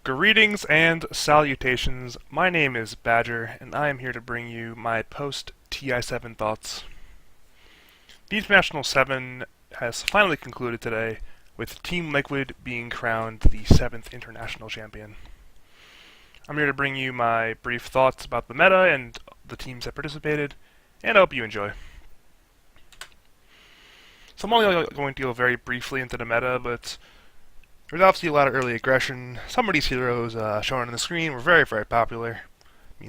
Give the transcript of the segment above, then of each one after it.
Greetings and salutations. My name is Badger, and I am here to bring you my post TI7 thoughts. The International 7 has finally concluded today, with Team Liquid being crowned the 7th International Champion. I'm here to bring you my brief thoughts about the meta and the teams that participated, and I hope you enjoy. So I'm only going to go very briefly into the meta, but there's obviously a lot of early aggression. Some of these heroes shown on the screen were very, very popular.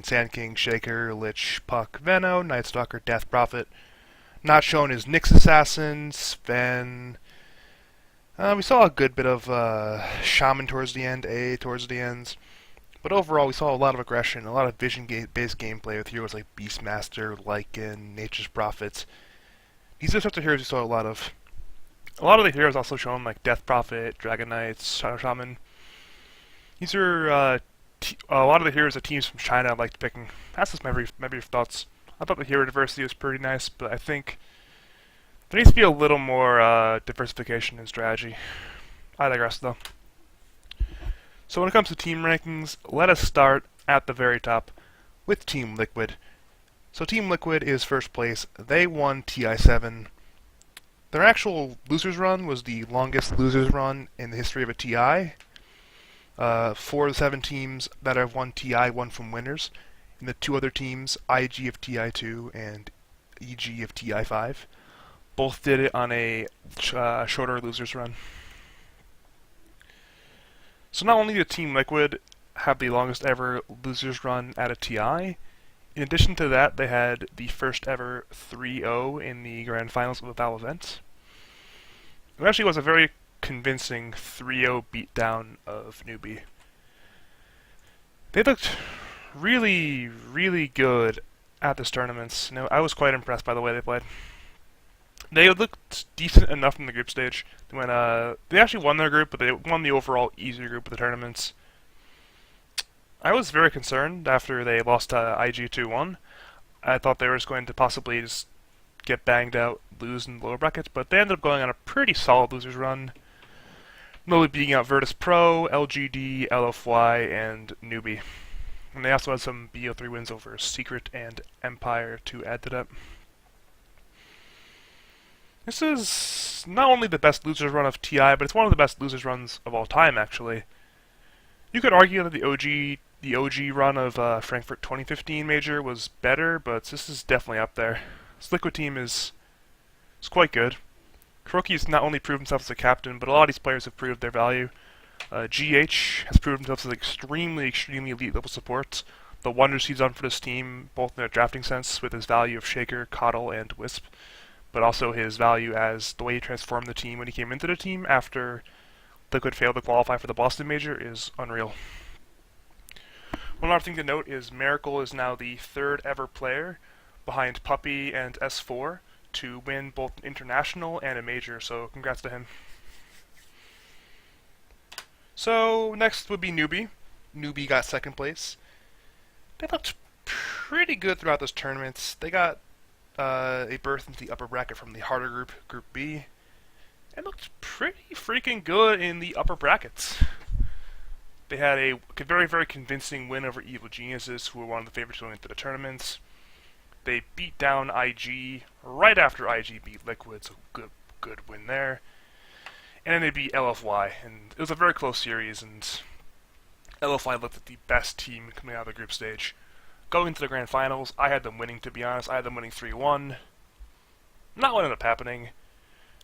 Sand King, Shaker, Lich, Puck, Veno, Night Stalker, Death Prophet. Not shown is Nyx Assassin, Sven. We saw a good bit of Shaman towards the end, A towards the ends. But overall, we saw a lot of aggression, a lot of vision-based gameplay with heroes like Beastmaster, Lycan, Nature's Prophets. These are the types of heroes we saw a lot of. A lot of the heroes also shown, like Death Prophet, Dragon Knights, Shadow Shaman. These are a lot of the heroes that teams from China liked picking. That's just my brief thoughts. I thought the hero diversity was pretty nice, but I think there needs to be a little more diversification in strategy. I digress, though. So when it comes to team rankings, let us start at the very top with Team Liquid. So Team Liquid is first place. They won TI7. Their actual losers run was the longest losers run in the history of a TI. 4 of the 7 teams that have won TI won from winners. And the 2 other teams, IG of TI2 and EG of TI5, both did it on a shorter losers run. So not only did Team Liquid have the longest ever losers run at a TI, in addition to that, they had the first ever 3-0 in the Grand Finals of the Valve event. It actually was a very convincing 3-0 beatdown of Newbie. They looked really, really good at this tournament. I was quite impressed by the way they played. They looked decent enough in the group stage. They actually won their group, but they won the overall easier group of the tournaments. I was very concerned after they lost to IG 2-1. I thought they were just going to possibly just get banged out, lose in the lower brackets, but they ended up going on a pretty solid losers run. Notably beating out Virtus Pro, LGD, LFY, and Newbie. And they also had some BO3 wins over Secret and Empire to add to that. This is not only the best losers run of TI, but it's one of the best losers runs of all time, actually. You could argue that the OG run of Frankfurt 2015 Major was better, but this is definitely up there. This Liquid team is quite good. Kuroki's not only proved himself as a captain, but a lot of these players have proved their value. GH has proved himself as extremely elite level support. The wonders he's done for this team, both in a drafting sense with his value of Shaker, Coddle, and Wisp, but also his value as the way he transformed the team when he came into the team after Liquid failed to qualify for the Boston Major is unreal. One other thing to note is Miracle is now the 3rd ever player behind Puppy and S4 to win both an international and a major, so congrats to him. So next would be Newbie. Newbie got 2nd place. They looked pretty good throughout this tournament. They got a berth into the upper bracket from the harder group, Group B, and looked pretty freaking good in the upper brackets. They had a very, very convincing win over Evil Geniuses, who were one of the favorites going into the tournaments. They beat down IG right after IG beat Liquid, so good win there. And then they beat LFY, and it was a very close series, and LFY looked like the best team coming out of the group stage. Going into the Grand Finals, I had them winning, to be honest. I had them winning 3-1. Not what ended up happening.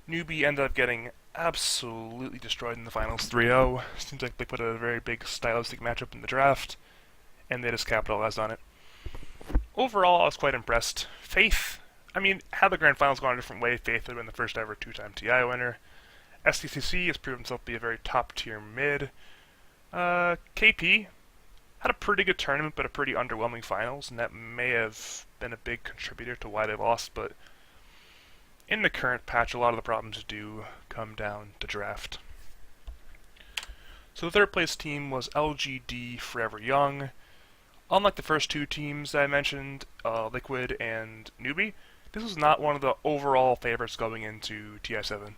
Newbie ended up getting absolutely destroyed in the finals 3-0. Seems like they put a very big stylistic matchup in the draft, and they just capitalized on it. Overall, I was quite impressed. Faith, had the Grand Finals gone a different way, Faith would have been the first ever 2-time TI winner. STCC has proven himself to be a very top-tier mid. KP had a pretty good tournament, but a pretty underwhelming finals, and that may have been a big contributor to why they lost, but in the current patch, a lot of the problems do come down to draft. So the 3rd place team was LGD Forever Young. Unlike the first 2 teams that I mentioned, Liquid and Newbie, this was not one of the overall favorites going into TI7.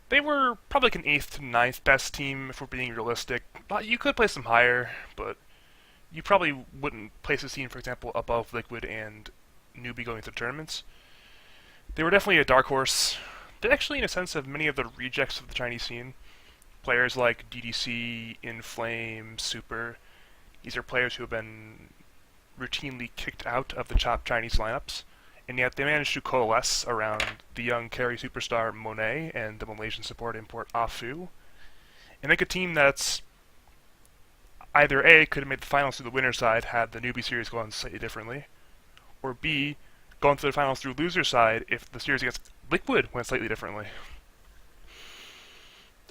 They were probably like an 8th to ninth best team if we're being realistic. You could place them higher, but you probably wouldn't place this team, for example, above Liquid and Newbie going through tournaments. They were definitely a dark horse. They actually, in a sense, have many of the rejects of the Chinese scene. Players like DDC, Inflame, Super. These are players who have been routinely kicked out of the top Chinese lineups, and yet they managed to coalesce around the young carry superstar Monet and the Malaysian support import Afu, and make a team that's either A, could have made the finals through the winner's side had the newbie series gone slightly differently, or B, gone through the finals through loser's side if the series against Liquid went slightly differently.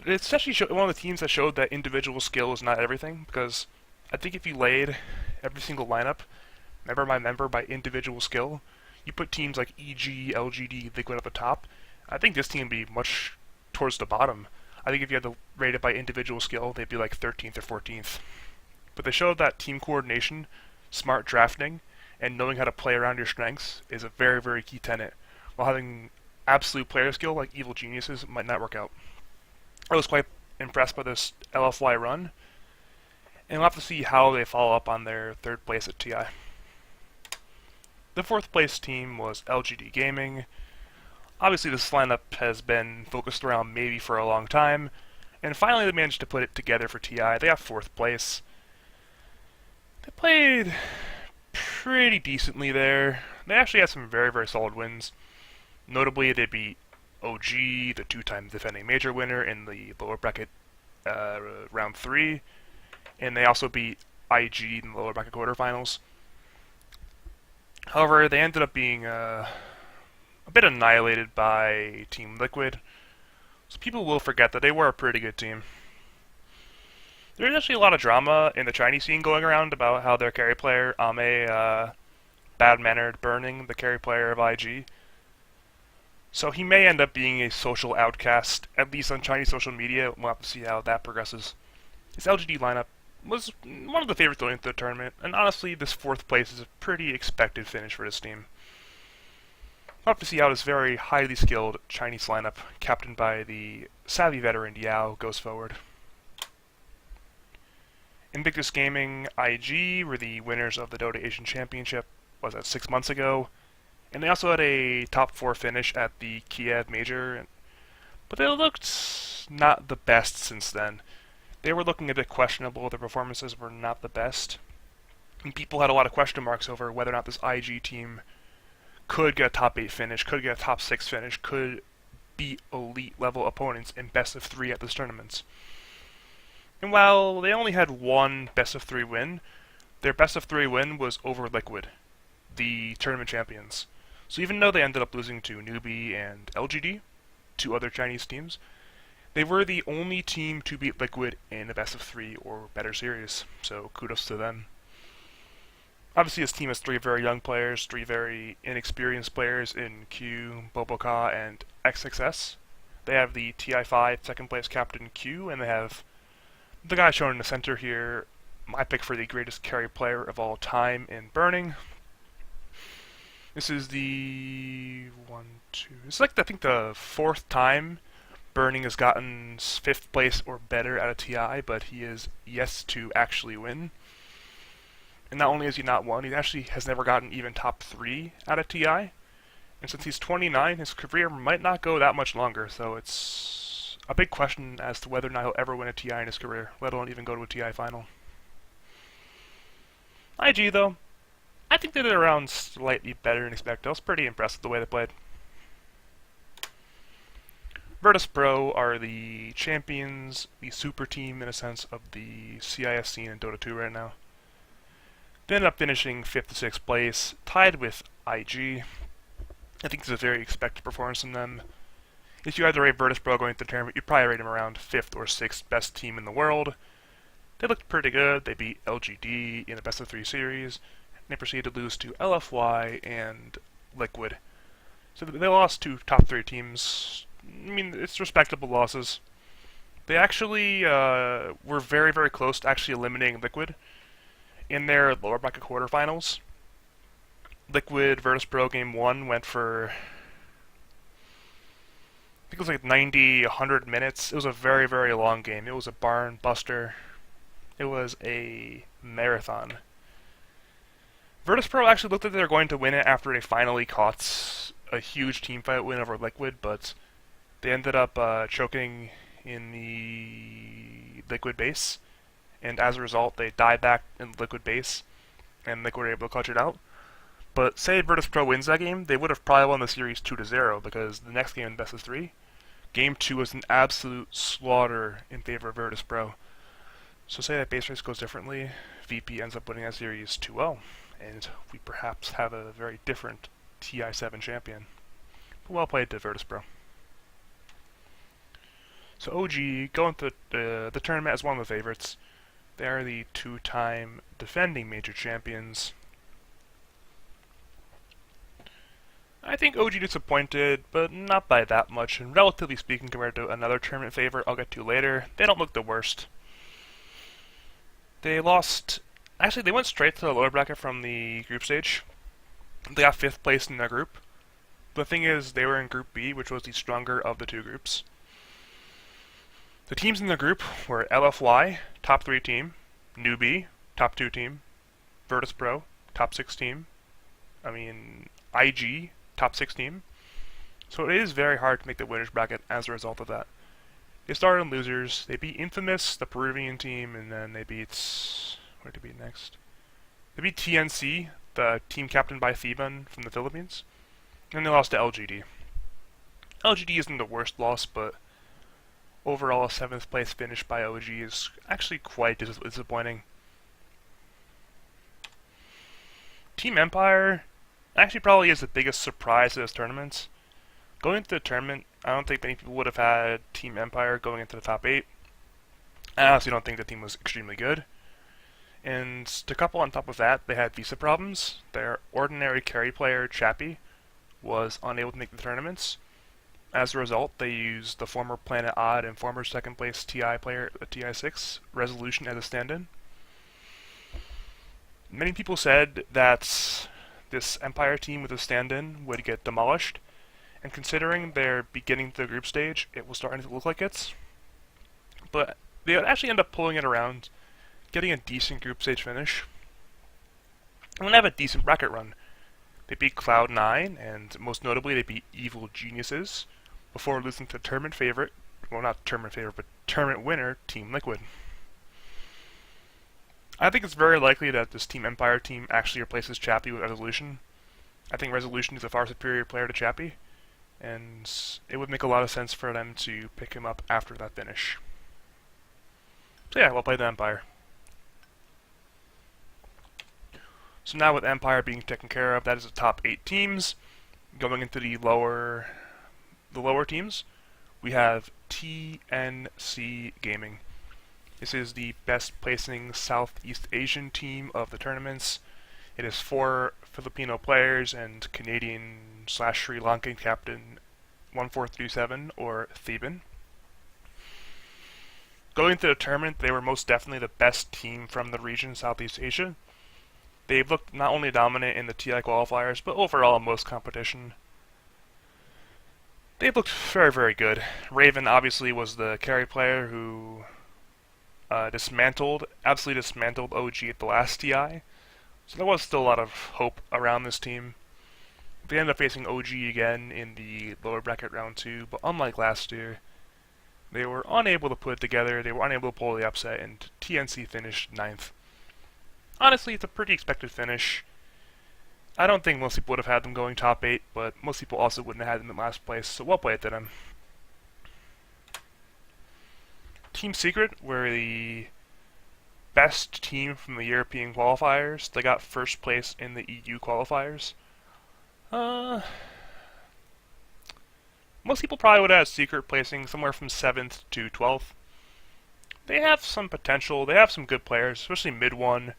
It's actually one of the teams that showed that individual skill is not everything, because I think if you laid every single lineup, member by individual skill, you put teams like EG, LGD, Liquid at the top, I think this team would be much towards the bottom. I think if you had to rate it by individual skill, they'd be like 13th or 14th. But they showed that team coordination, smart drafting, and knowing how to play around your strengths is a very, very key tenet, while having absolute player skill like evil geniuses might not work out. I was quite impressed by this LFY run, and we'll have to see how they follow up on their third place at TI. The fourth place team was LGD Gaming. Obviously this lineup has been focused around maybe for a long time, and finally they managed to put it together for TI. They got fourth place. They played pretty decently there. They actually had some very, very solid wins. Notably, they beat OG, the two-time defending major winner, in the lower bracket round 3, and they also beat IG in the lower bracket quarterfinals. However, they ended up being a bit annihilated by Team Liquid, so people will forget that they were a pretty good team. There's actually a lot of drama in the Chinese scene going around about how their carry player, Ame, bad-mannered burning the carry player of IG. So he may end up being a social outcast, at least on Chinese social media. We'll have to see how that progresses. His LGD lineup was one of the favorites going into the tournament, and honestly, this fourth place is a pretty expected finish for this team. We'll have to see how this very highly skilled Chinese lineup, captained by the savvy veteran Yao, goes forward. Invictus Gaming IG were the winners of the Dota Asian Championship, was that 6 months ago, and they also had a top 4 finish at the Kiev Major, but they looked not the best since then. They were looking a bit questionable, their performances were not the best, and people had a lot of question marks over whether or not this IG team could get a top 8 finish, could get a top 6 finish, could beat elite level opponents in best of 3 at these tournaments. And while they only had one best of 3 win, their best of 3 win was over Liquid, the tournament champions. So even though they ended up losing to Newbie and LGD, 2 other Chinese teams, they were the only team to beat Liquid in a best of 3 or better series, so kudos to them. Obviously this team has 3 very young players, 3 very inexperienced players in Q, Boboka, and XXS. They have the TI7 second place captain Q, and they have the guy shown in the center here, my pick for the greatest carry player of all time in Burning. This is the it's like I think the 4th time Burning has gotten 5th place or better at a TI, but he is yes to actually win. And not only has he not won, he actually has never gotten even top 3 at a TI. And since he's 29, his career might not go that much longer, so it's a big question as to whether or not he'll ever win a TI in his career, let alone even go to a TI final. IG, though, I think they did around slightly better than expected. I was pretty impressed with the way they played. Virtus Pro are the champions, the super team in a sense of the CIS scene in Dota 2 right now. They ended up finishing 5th to 6th place, tied with IG. I think this is a very expected performance from them. If you had to rate Virtus Pro going into the tournament, you'd probably rate them around 5th or 6th best team in the world. They looked pretty good. They beat LGD in a best of 3 series, and they proceeded to lose to LFY and Liquid. So they lost to top 3 teams. I mean, it's respectable losses. They actually were very, very close to actually eliminating Liquid in their lower bracket quarterfinals. Liquid Virtus Pro game 1 went for think it was like 90, 100 minutes. It was a very, very long game. It was a barn buster. It was a marathon. Virtus.pro actually looked like they were going to win it after they finally caught a huge team fight win over Liquid, but they ended up choking in the Liquid base, and as a result, they died back in Liquid base, and Liquid were able to clutch it out. But say Virtus.pro wins that game, they would have probably won the series 2-0 because the next game in best of three, game two was an absolute slaughter in favor of Virtus.pro. So say that base race goes differently, VP ends up winning that series 2-0, and we perhaps have a very different TI7 champion. But well played to Virtus.pro. So OG going to the tournament as one of the favorites. They are the two-time defending major champions. I think OG disappointed, but not by that much, and relatively speaking compared to another tournament favorite I'll get to later, they don't look the worst. They lost... Actually, they went straight to the lower bracket from the group stage. They got 5th place in their group. The thing is, they were in Group B, which was the stronger of the two groups. The teams in the group were LFY, top 3 team, Newbie, top 2 team, Virtus.pro, top 6 team, IG, top 6 team. So it is very hard to make the winners bracket as a result of that. They started in losers. They beat Infamous, the Peruvian team, and then they beat... Where did they beat next? They beat TNC, the team captained by Theban from the Philippines. And they lost to LGD. LGD isn't the worst loss, but overall a 7th place finish by OG is actually quite disappointing. Team Empire actually probably is the biggest surprise of this tournament. Going into the tournament, I don't think many people would have had Team Empire going into the top 8. I honestly don't think the team was extremely good. And to couple on top of that, they had visa problems. Their ordinary carry player, Chappie, was unable to make the tournaments. As a result, they used the former Planet Odd and former second place TI player, the TI6, Resolution as a stand-in. Many people said that this Empire team with a stand-in would get demolished, and considering they're beginning to the group stage, it was starting to look like it. But they would actually end up pulling it around, getting a decent group stage finish, and would have a decent bracket run. They beat Cloud9, and most notably they beat Evil Geniuses, before losing to tournament favorite, well not tournament favorite, but tournament winner, Team Liquid. I think it's very likely that this Team Empire team actually replaces Chappie with Resolution. I think Resolution is a far superior player to Chappie, and it would make a lot of sense for them to pick him up after that finish. So yeah, well played the Empire. So now with Empire being taken care of, that is the top 8 teams. Going into the lower teams, we have TNC Gaming. This is the best placing Southeast Asian team of the tournaments. It is 4 Filipino players and Canadian/Sri Lankan captain 1437 or Theban. Going into the tournament, they were most definitely the best team from the region, Southeast Asia. They've looked not only dominant in the TI qualifiers, but overall in most competition. They've looked very, very good. Raven obviously was the carry player who absolutely dismantled OG at the last TI. So there was still a lot of hope around this team. They ended up facing OG again in the lower bracket round 2, but unlike last year, they were unable to put it together, they were unable to pull the upset, and TNC finished 9th. Honestly, it's a pretty expected finish. I don't think most people would have had them going top 8, but most people also wouldn't have had them in last place, so well played to them. Team Secret were the best team from the European qualifiers. They got 1st place in the EU qualifiers. Most people probably would have had Secret placing somewhere from 7th to 12th. They have some potential, they have some good players, especially Mid1.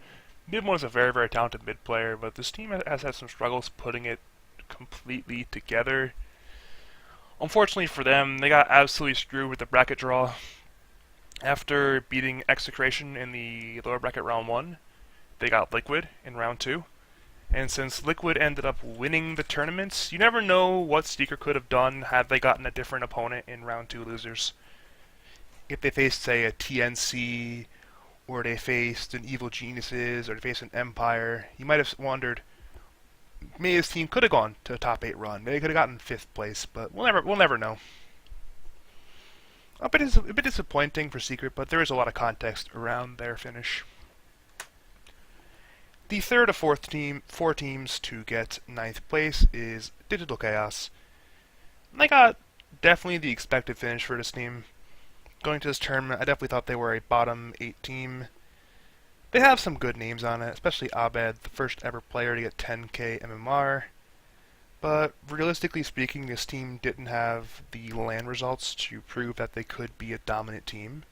Mid1 is a very, very talented mid player, but this team has had some struggles putting it completely together. Unfortunately for them, they got absolutely screwed with the bracket draw. After beating Execration in the lower bracket round 1, they got Liquid in round 2, And since Liquid ended up winning the tournaments, you never know what Seeker could have done had they gotten a different opponent in round 2 losers. If they faced, say, a TNC, or they faced an Evil Geniuses, or they faced an Empire, you might have wondered, maybe his team could have gone to a top 8 run. Maybe they could have gotten 5th place, but we'll never know. A bit disappointing for Secret, but there is a lot of context around their finish. The third of four teams to get 9th place is Digital Chaos. They got definitely the expected finish for this team. Going to this tournament, I definitely thought they were a bottom 8 team. They have some good names on it, especially Abed, the first ever player to get 10k MMR. But realistically speaking, this team didn't have the LAN results to prove that they could be a dominant team.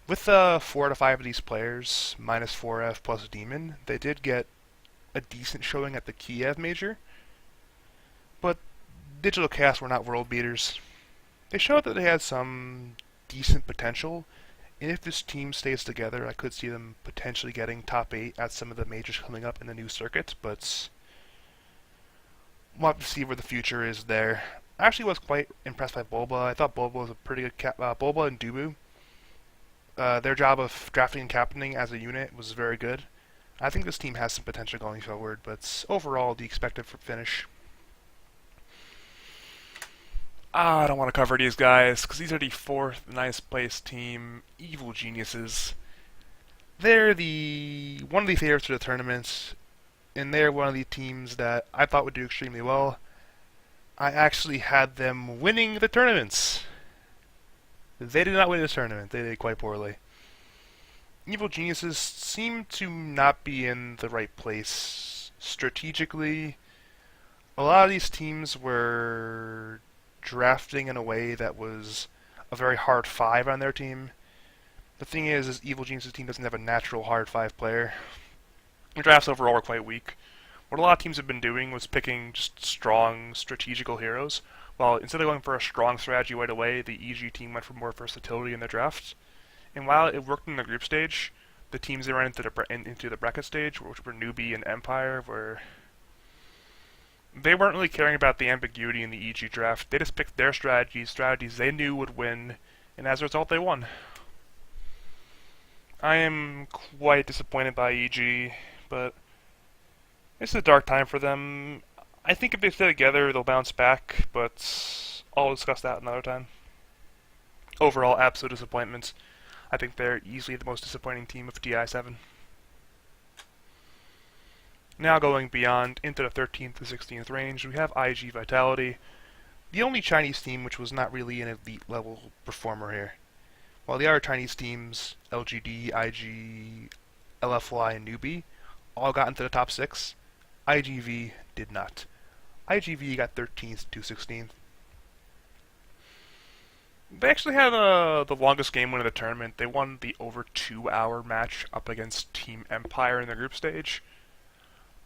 With 4 out of 5 of these players, minus 4F plus Demon, they did get a decent showing at the Kiev Major. But Digital Chaos were not world beaters. They showed that they had some decent potential, and if this team stays together, I could see them potentially getting top 8 at some of the majors coming up in the new circuit, but we'll have to see where the future is there. I actually was quite impressed by Bulba. I thought Bulba was a pretty good Bulba and Dubu. Their job of drafting and captaining as a unit was very good. I think this team has some potential going forward, but overall, the expected finish. I don't want to cover these guys, because these are the 4th ninth place team, Evil Geniuses. They're one of the favorites for the tournament, and they're one of the teams that I thought would do extremely well. I actually had them winning the tournaments. They did not win this tournament. They did quite poorly. Evil Geniuses seem to not be in the right place strategically. A lot of these teams were drafting in a way that was a very hard 5 on their team. The thing is Evil Geniuses' team doesn't have a natural hard 5 player. The drafts overall were quite weak. What a lot of teams have been doing was picking just strong strategical heroes. While instead of going for a strong strategy right away, the EG team went for more versatility in their draft. And while it worked in the group stage, the teams that ran into the bracket stage, which were Newbie and Empire, they weren't really caring about the ambiguity in the EG draft. They just picked their strategies they knew would win, and as a result, they won. I am quite disappointed by EG, but it's a dark time for them. I think if they stay together, they'll bounce back, but I'll discuss that another time. Overall, absolute disappointment. I think they're easily the most disappointing team of TI7. Now going beyond into the 13th to 16th range, we have IG Vitality, the only Chinese team which was not really an elite level performer here. While the other Chinese teams, LGD, IG, LFY, and Newbie, all got into the top 6, IGV did not. IGV got 13th to 16th. They actually had the longest game win of the tournament. They won the over 2-hour match up against Team Empire in the group stage.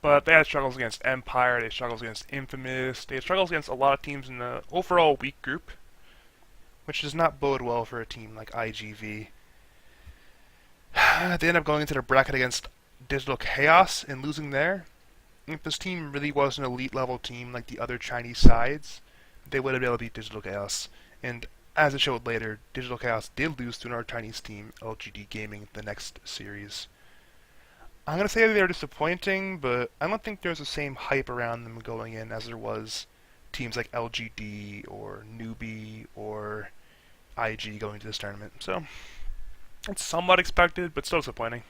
But they had struggles against Empire, they had struggles against Infamous, they had struggles against a lot of teams in the overall weak group, which does not bode well for a team like IGV. They end up going into the bracket against Digital Chaos and losing there. If this team really was an elite level team like the other Chinese sides, they would have been able to beat Digital Chaos. And as it showed later, Digital Chaos did lose to another Chinese team, LGD Gaming, the next series. I'm going to say they're disappointing, but I don't think there's the same hype around them going in as there was teams like LGD or Newbie or IG going to this tournament. So, it's somewhat expected, but still disappointing.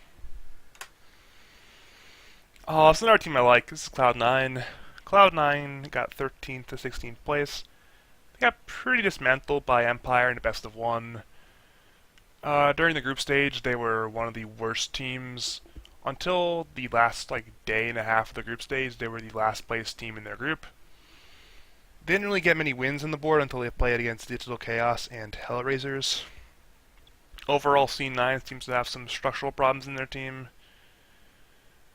Oh, it's another team I like. This is Cloud9. Cloud9 got 13th to 16th place. They got pretty dismantled by Empire in the best of 1. During the group stage, they were one of the worst teams. Until the last day and a half of the group stage, they were the last place team in their group. They didn't really get many wins on the board until they played against Digital Chaos and Hellraisers. Overall, C9 seems to have some structural problems in their team.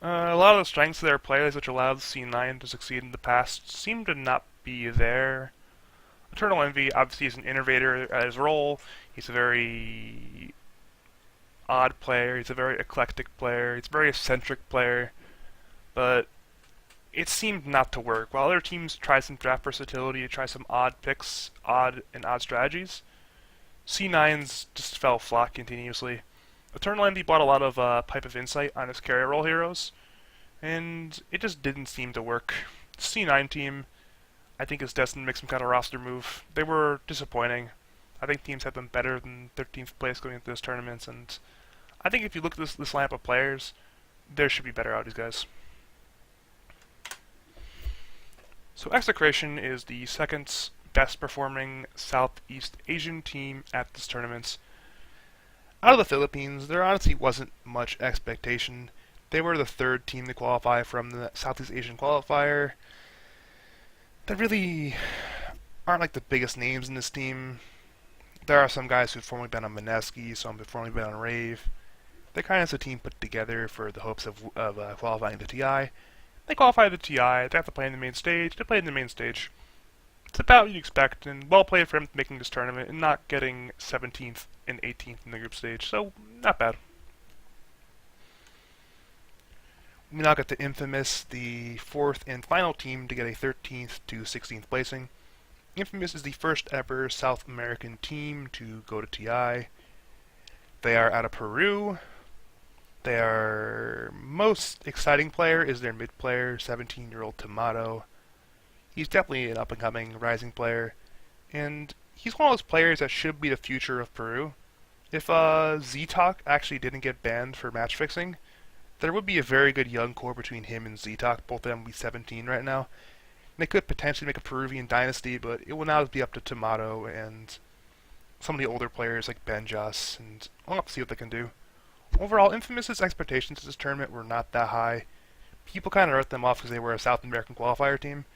A lot of the strengths of their players, which allowed C9 to succeed in the past, seem to not be there. Eternal Envy obviously is an innovator at his role. He's a very odd player, he's a very eclectic player, he's a very eccentric player, but it seemed not to work. While other teams tried some draft versatility, tried some odd picks, odd strategies, C9's just fell flat continuously. Eternal Envy bought a lot of Pipe of Insight on his carry role heroes, and it just didn't seem to work. The C9 team, I think, is destined to make some kind of roster move. They were disappointing. I think teams had them better than 13th place going into this tournament, and I think if you look at this lineup of players, there should be better out these guys. So Execration is the second best performing Southeast Asian team at this tournament. Out of the Philippines, there honestly wasn't much expectation. They were the third team to qualify from the Southeast Asian qualifier. They really aren't like the biggest names in this team. There are some guys who've formerly been on Mineski, some who've formerly been on Rave. They're kind of just a team put together for the hopes of qualifying the TI. They qualify the TI, they have to play in the main stage, they play in the main stage. It's about what you'd expect, and well played for him making this tournament and not getting 17th and 18th in the group stage, so not bad. We now get to Infamous, the fourth and final team to get a 13th to 16th placing. Infamous is the first ever South American team to go to TI. They are out of Peru. Their most exciting player is their mid player, 17-year-old Tomato. He's definitely an up-and-coming rising player, and he's one of those players that should be the future of Peru. If Z-Talk actually didn't get banned for match fixing, there would be a very good young core between him and Z-Talk. Both of them would be 17 right now. And they could potentially make a Peruvian dynasty, but it will now be up to Tomato and some of the older players like Benjas, and we'll have to see what they can do. Overall, Infamous's expectations of this tournament were not that high. People kind of wrote them off because they were a South American qualifier team.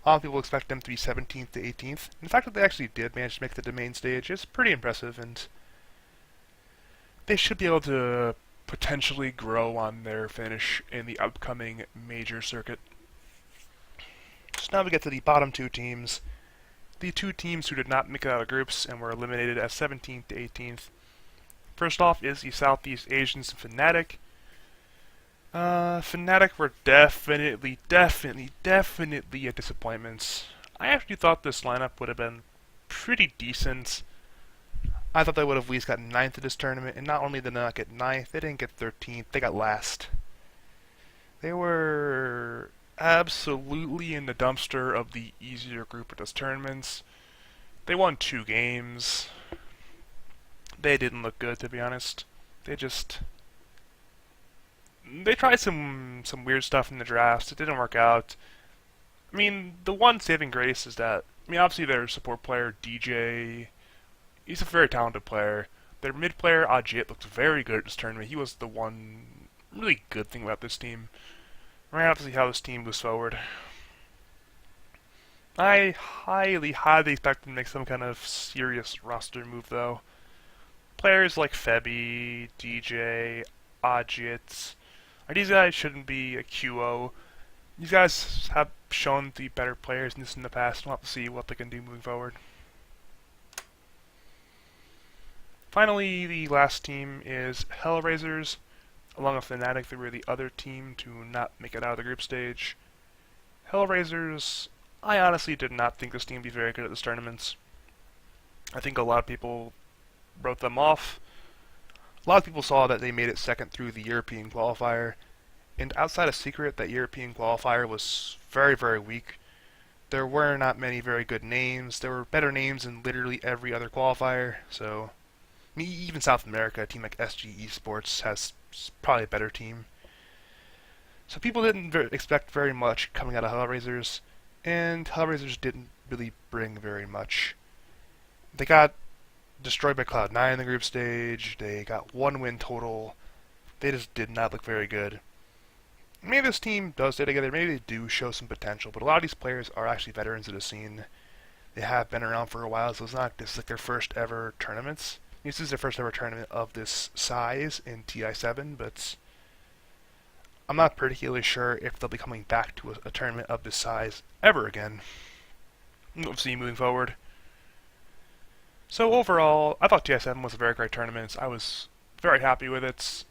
A lot of people expect them to be 17th to 18th. And the fact that they actually did manage to make the main stage is pretty impressive, and they should be able to potentially grow on their finish in the upcoming major circuit. So now we get to the bottom two teams. The two teams who did not make it out of groups and were eliminated as 17th to 18th. First off is the Southeast Asians and Fnatic. Fnatic were definitely a disappointment. I actually thought this lineup would have been pretty decent. I thought they would have at least gotten 9th at this tournament, and not only did they not get 9th, they didn't get 13th, they got last. They were absolutely in the dumpster of the easier group of this tournament. They won 2 games. They didn't look good, to be honest. They tried some weird stuff in the drafts. It didn't work out. I mean, the one saving grace is that, obviously their support player, DJ, he's a very talented player. Their mid player, Ajit, looked very good at this tournament. He was the one really good thing about this team. We're going to have to see how this team moves forward. I highly expect them to make some kind of serious roster move, though. Players like Febby, DJ, Ajit, these guys shouldn't be a QO. These guys have shown to be better players than this in the past. We'll have to see what they can do moving forward. Finally, the last team is Hellraisers. Along with Fnatic, they were the other team to not make it out of the group stage. Hellraisers, I honestly did not think this team would be very good at this tournament. I think a lot of people wrote them off. A lot of people saw that they made it second through the European qualifier, and outside of Secret, that European qualifier was very, very weak. There were not many very good names. There were better names in literally every other qualifier, so even South America, a team like SG Esports has probably a better team. So people didn't expect very much coming out of Hellraisers, and Hellraisers didn't really bring very much. They got destroyed by Cloud9 in the group stage. They got 1 win total. They just did not look very good. Maybe this team does stay together. Maybe they do show some potential. But a lot of these players are actually veterans of the scene. They have been around for a while, so it's not this is like their first ever tournaments. This is their first ever tournament of this size in TI7, but I'm not particularly sure if they'll be coming back to a tournament of this size ever again. We'll see moving forward. So overall, I thought TI7 was a very great tournament. I was very happy with it.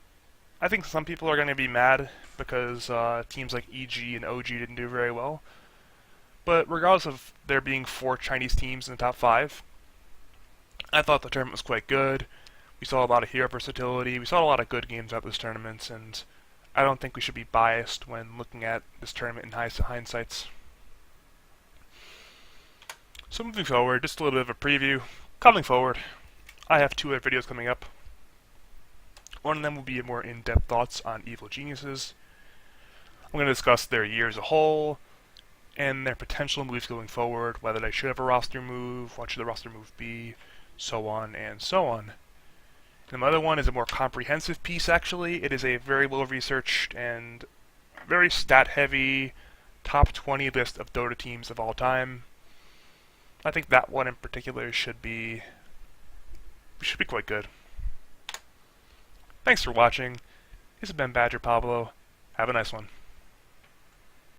I think some people are going to be mad because teams like EG and OG didn't do very well. But regardless of there being 4 Chinese teams in the top 5, I thought the tournament was quite good. We saw a lot of hero versatility. We saw a lot of good games at this tournament, and I don't think we should be biased when looking at this tournament in hindsight. So moving forward, just a little bit of a preview. Coming forward, I have 2 other videos coming up. One of them will be more in-depth thoughts on Evil Geniuses. I'm going to discuss their year as a whole, and their potential moves going forward, whether they should have a roster move, what should the roster move be, so on and so on. And the other one is a more comprehensive piece, actually. It is a very well-researched and very stat-heavy top 20 list of Dota teams of all time. I think that one in particular should be quite good. Thanks for watching. This has been Badger Pablo. Have a nice one.